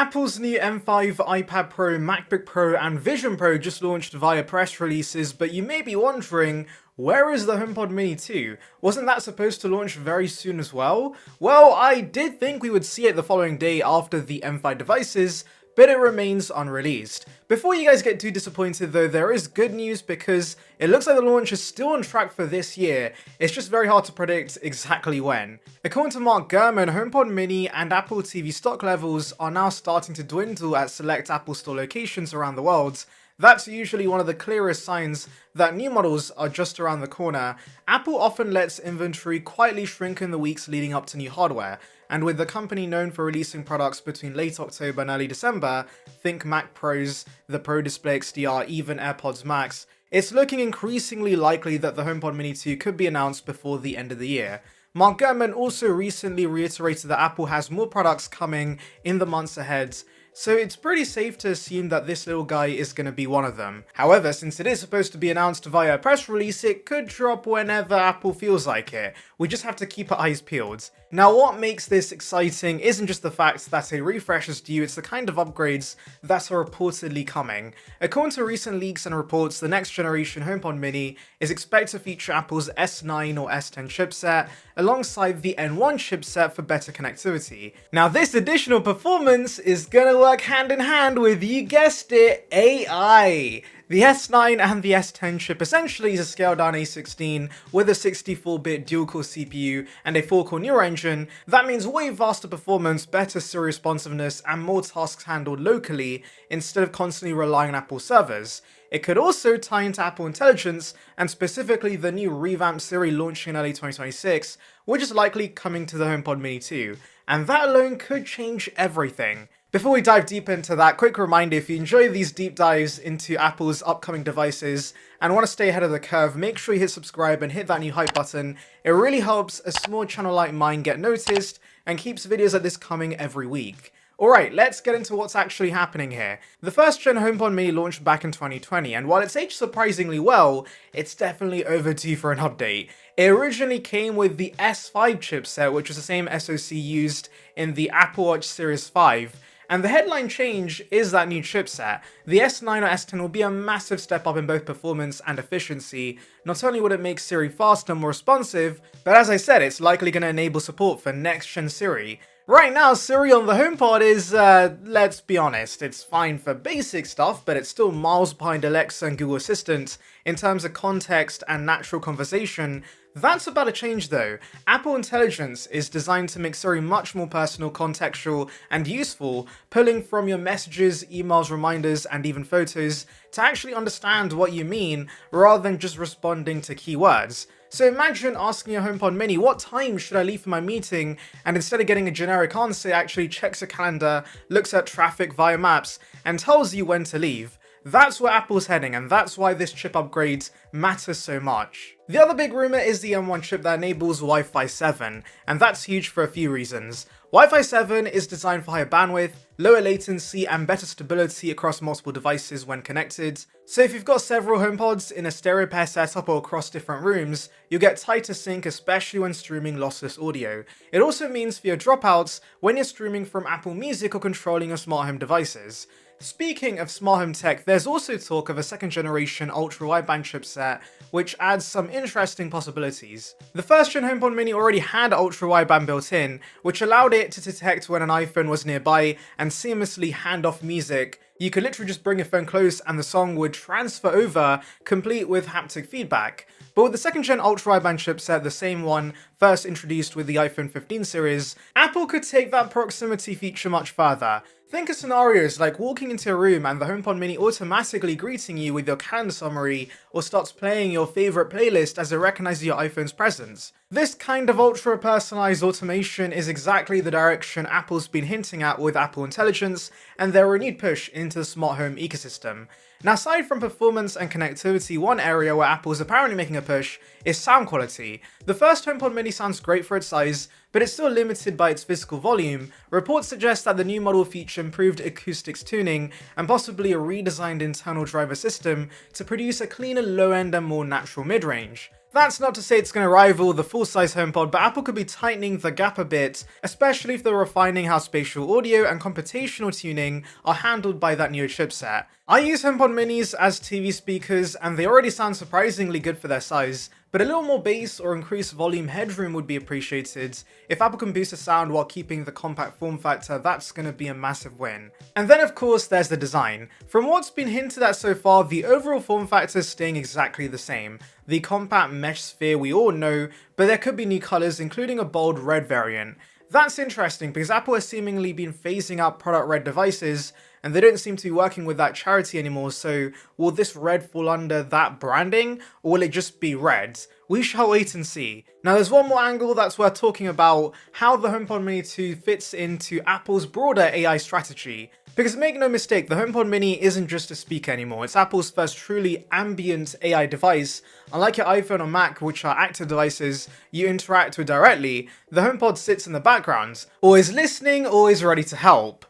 Apple's new M5, iPad Pro, MacBook Pro and Vision Pro just launched via press releases, but you may be wondering, where is the HomePod Mini 2? Wasn't that supposed to launch very soon as well? Well, I did think we would see it the following day after the M5 devices, but it remains unreleased. Before you guys get too disappointed though, there is good news because it looks like the launch is still on track for this year. It's just very hard to predict exactly when. According to Mark Gurman, HomePod Mini and Apple TV stock levels are now starting to dwindle at select Apple Store locations around the world. That's usually one of the clearest signs that new models are just around the corner. Apple often lets inventory quietly shrink in the weeks leading up to new hardware, and with the company known for releasing products between late October and early December, think Mac Pros, the Pro Display XDR, even AirPods Max, it's looking increasingly likely that the HomePod Mini 2 could be announced before the end of the year. Mark Gurman also recently reiterated that Apple has more products coming in the months ahead, so it's pretty safe to assume that this little guy is going to be one of them. However, since it is supposed to be announced via a press release, it could drop whenever Apple feels like it. We just have to keep our eyes peeled. Now, what makes this exciting isn't just the fact that a refresh is due, it's the kind of upgrades that are reportedly coming. According to recent leaks and reports, the next generation HomePod Mini is expected to feature Apple's S9 or S10 chipset alongside the N1 chipset for better connectivity. Now, this additional performance is gonna work hand in hand with, you guessed it, AI. The S9 and the S10 chip essentially is a scaled down A16 with a 64-bit dual-core CPU and a 4-core neural engine. That means way faster performance, better Siri responsiveness, and more tasks handled locally instead of constantly relying on Apple servers. It could also tie into Apple Intelligence, and specifically the new revamped Siri launching in early 2026, which is likely coming to the HomePod Mini 2, and that alone could change everything. Before we dive deep into that, quick reminder, if you enjoy these deep dives into Apple's upcoming devices and want to stay ahead of the curve, make sure you hit subscribe and hit that new hype button. It really helps a small channel like mine get noticed and keeps videos like this coming every week. Alright, let's get into what's actually happening here. The first gen HomePod Mini launched back in 2020, and while it's aged surprisingly well, it's definitely overdue for an update. It originally came with the S5 chipset, which was the same SoC used in the Apple Watch Series 5. And the headline change is that new chipset. The S9 or S10 will be a massive step up in both performance and efficiency. Not only would it make Siri faster and more responsive, but as I said, it's likely going to enable support for next-gen Siri. Right now, Siri on the HomePod is, let's be honest, it's fine for basic stuff, but it's still miles behind Alexa and Google Assistant in terms of context and natural conversation. That's about to change though. Apple Intelligence is designed to make Siri much more personal, contextual, and useful, pulling from your messages, emails, reminders, and even photos to actually understand what you mean rather than just responding to keywords. So imagine asking your HomePod Mini, what time should I leave for my meeting? And instead of getting a generic answer, it actually checks a calendar, looks at traffic via maps, and tells you when to leave. That's where Apple's heading, and that's why this chip upgrade matters so much. The other big rumor is the M1 chip that enables Wi-Fi 7, and that's huge for a few reasons. Wi-Fi 7 is designed for higher bandwidth, lower latency, and better stability across multiple devices when connected. So if you've got several HomePods in a stereo pair setup or across different rooms, you'll get tighter sync, especially when streaming lossless audio. It also means fewer dropouts when you're streaming from Apple Music or controlling your smart home devices. Speaking of smart home tech, there's also talk of a second generation ultra-wideband chipset, which adds some interesting possibilities. The first gen HomePod Mini already had ultra-wideband built in, which allowed it to detect when an iPhone was nearby and seamlessly hand off music. You could literally just bring your phone close and the song would transfer over, complete with haptic feedback. But with the second gen ultra-wideband chipset, the same one first introduced with the iPhone 15 series, Apple could take that proximity feature much further. Think of scenarios like walking into a room and the HomePod Mini automatically greeting you with your calendar summary or starts playing your favorite playlist as it recognizes your iPhone's presence. This kind of ultra-personalized automation is exactly the direction Apple's been hinting at with Apple Intelligence and their renewed push into the smart home ecosystem. Now, aside from performance and connectivity, one area where Apple is apparently making a push is sound quality. The first HomePod Mini sounds great for its size, but it's still limited by its physical volume, reports suggest that the new model feature improved acoustics tuning and possibly a redesigned internal driver system to produce a cleaner low-end and more natural mid-range. That's not to say it's going to rival the full-size HomePod, but Apple could be tightening the gap a bit, especially if they're refining how spatial audio and computational tuning are handled by that new chipset. I use HomePod Minis as TV speakers, and they already sound surprisingly good for their size, but a little more bass or increased volume headroom would be appreciated. If Apple can boost the sound while keeping the compact form factor, that's going to be a massive win. And then of course there's the design. From what's been hinted at so far, the overall form factor is staying exactly the same. The compact mesh sphere we all know, but there could be new colours, including a bold red variant. That's interesting because Apple has seemingly been phasing out product red devices, and they don't seem to be working with that charity anymore, so will this red fall under that branding, or will it just be red? We shall wait and see. Now there's one more angle that's worth talking about, how the HomePod Mini 2 fits into Apple's broader AI strategy. Because make no mistake, the HomePod Mini isn't just a speaker anymore, it's Apple's first truly ambient AI device. Unlike your iPhone or Mac, which are active devices you interact with directly, the HomePod sits in the background, always listening, always ready to help.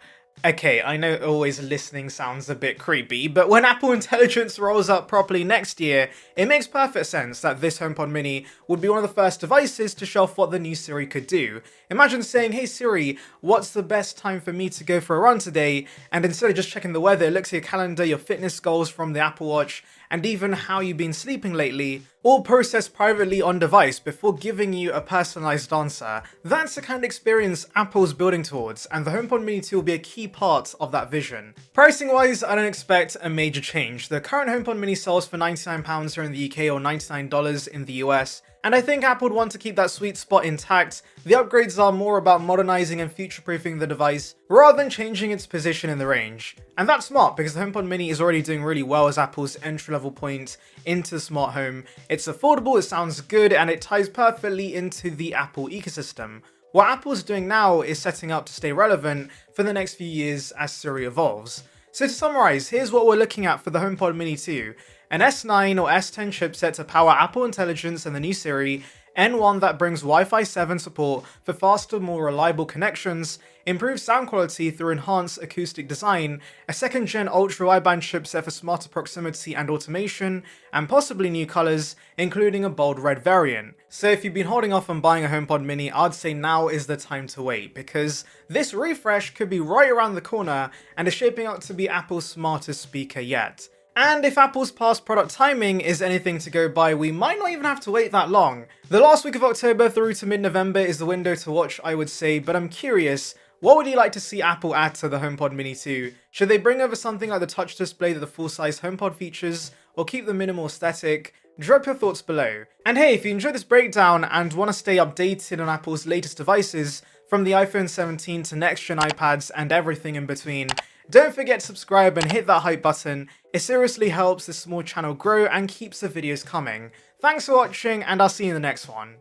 Okay, I know always listening sounds a bit creepy, but when Apple Intelligence rolls up properly next year, it makes perfect sense that this HomePod Mini would be one of the first devices to show off what the new Siri could do. Imagine saying, "Hey Siri, what's the best time for me to go for a run today?" And instead of just checking the weather, it looks at your calendar, your fitness goals from the Apple Watch, and even how you've been sleeping lately, all processed privately on device before giving you a personalized answer. That's the kind of experience Apple's building towards, and the HomePod Mini 2 will be a key part of that vision. Pricing wise, I don't expect a major change. The current HomePod Mini sells for £99 here in the UK or $99 in the US, and I think Apple would want to keep that sweet spot intact. The upgrades are more about modernizing and future-proofing the device rather than changing its position in the range. And that's smart because the HomePod Mini is already doing really well as Apple's entry-level point into the smart home. It's affordable, it sounds good, and it ties perfectly into the Apple ecosystem. What Apple's doing now is setting up to stay relevant for the next few years as Siri evolves. So to summarize, here's what we're looking at for the HomePod Mini 2. An S9 or S10 chipset to power Apple Intelligence and the new Siri, N1 that brings Wi-Fi 7 support for faster, more reliable connections, improved sound quality through enhanced acoustic design, a second-gen ultra-wideband chipset for smarter proximity and automation, and possibly new colours, including a bold red variant. So if you've been holding off on buying a HomePod Mini, I'd say now is the time to wait, because this refresh could be right around the corner and is shaping up to be Apple's smartest speaker yet. And if Apple's past product timing is anything to go by, we might not even have to wait that long. The last week of October through to mid-November is the window to watch, I would say, but I'm curious, what would you like to see Apple add to the HomePod Mini 2? Should they bring over something like the touch display that the full-size HomePod features, or keep the minimal aesthetic? Drop your thoughts below. And hey, if you enjoyed this breakdown and want to stay updated on Apple's latest devices, from the iPhone 17 to next-gen iPads and everything in between, don't forget to subscribe and hit that hype button. It seriously helps this small channel grow and keeps the videos coming. Thanks for watching, and I'll see you in the next one.